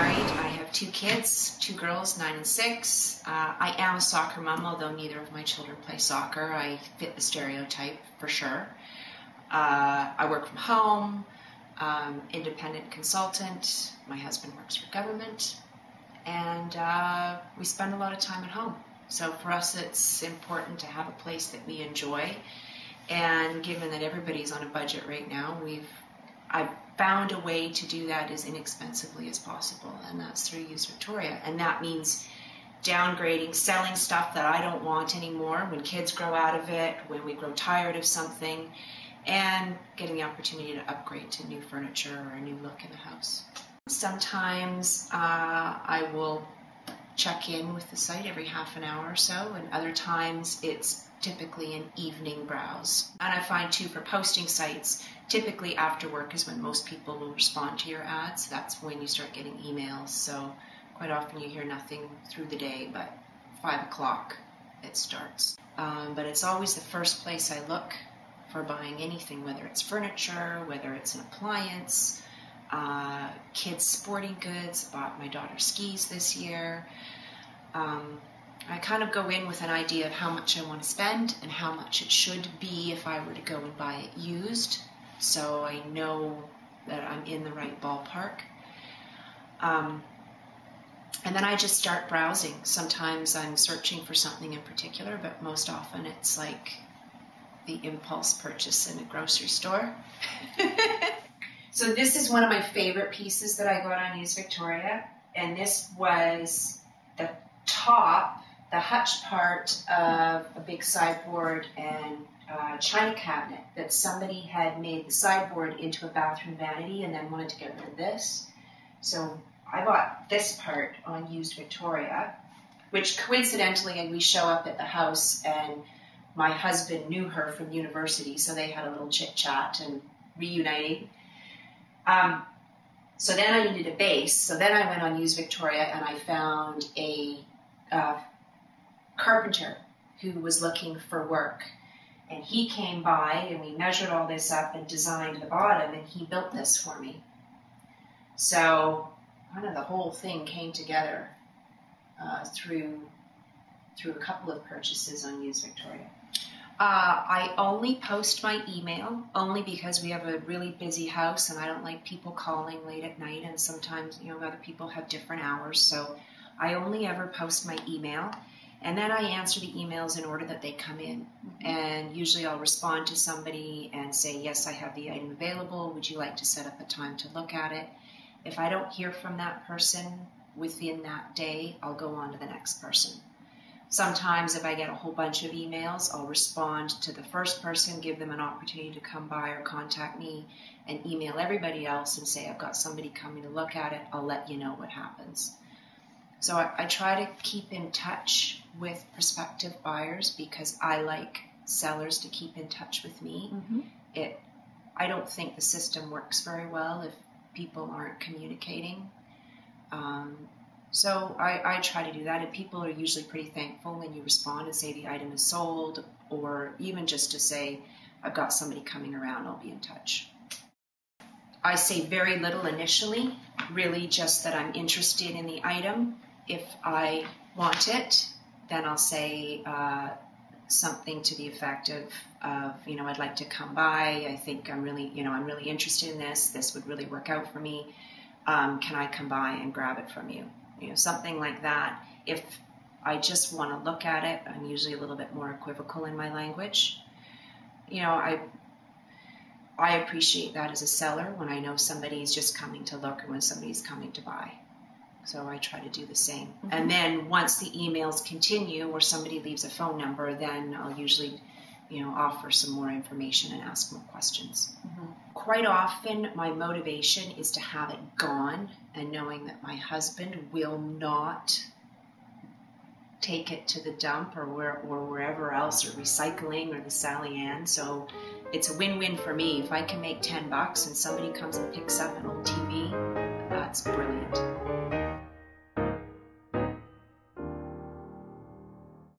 married. I have 2 kids, 2 girls, 9 and 6. I am a soccer mom, although neither of my children play soccer. I fit the stereotype for sure. I work from home, independent consultant. My husband works for government, and we spend a lot of time at home. So for us, it's important to have a place that we enjoy. And given that everybody's on a budget right now, I've found a way to do that as inexpensively as possible, and that's through Used Victoria. And that means downgrading, selling stuff that I don't want anymore when kids grow out of it, when we grow tired of something, and getting the opportunity to upgrade to new furniture or a new look in the house. Sometimes I will check in with the site every half an hour or so, and other times it's typically an evening browse. And I find too, for posting sites, typically after work is when most people will respond to your ads. That's when you start getting emails. So quite often you hear nothing through the day, but 5 o'clock it starts. But it's always the first place I look for buying anything, whether it's furniture, whether it's an appliance, kids' sporting goods. I bought my daughter skis this year. I kind of go in with an idea of how much I want to spend and how much it should be if I were to go and buy it used, so I know that I'm in the right ballpark. And then I just start browsing. Sometimes I'm searching for something in particular, but most often it's like the impulse purchase in a grocery store. So this is one of my favorite pieces that I got on Used Victoria, and this was the top, the hutch part of a big sideboard and china cabinet that somebody had made the sideboard into a bathroom vanity and then wanted to get rid of this. So I bought this part on Used Victoria, which coincidentally we show up at the house and my husband knew her from university, so they had a little chit chat and reuniting. So then I needed a base, so then I went on Used Victoria and I found a carpenter who was looking for work, and he came by and we measured all this up and designed the bottom, and he built this for me. So kind of the whole thing came together through a couple of purchases on Used Victoria. I only post my email only because we have a really busy house and I don't like people calling late at night, and sometimes other people have different hours, so I only ever post my email. And then I answer the emails in order that they come in. And usually I'll respond to somebody and say, yes, I have the item available. Would you like to set up a time to look at it? If I don't hear from that person within that day, I'll go on to the next person. Sometimes if I get a whole bunch of emails, I'll respond to the first person, give them an opportunity to come by or contact me, and email everybody else and say, I've got somebody coming to look at it. I'll let you know what happens. So I try to keep in touch with prospective buyers because I like sellers to keep in touch with me. I don't think the system works very well if people aren't communicating. So I try to do that, and people are usually pretty thankful when you respond and say the item is sold, or even just to say, I've got somebody coming around, I'll be in touch. I say very little initially, really just that I'm interested in the item. If I want it, then I'll say something to the effect of I'd like to come by. I think I'm really interested in this. This would really work out for me. Can I come by and grab it from you? Something like that. If I just want to look at it, I'm usually a little bit more equivocal in my language. I appreciate that as a seller when I know somebody's just coming to look or when somebody's coming to buy. So I try to do the same. And then once the emails continue or somebody leaves a phone number, then I'll usually, offer some more information and ask more questions. Quite often my motivation is to have it gone, and knowing that my husband will not take it to the dump or wherever else, or recycling or the Sally Ann. So it's a win-win for me. If I can make $10 and somebody comes and picks up an old TV, that's brilliant.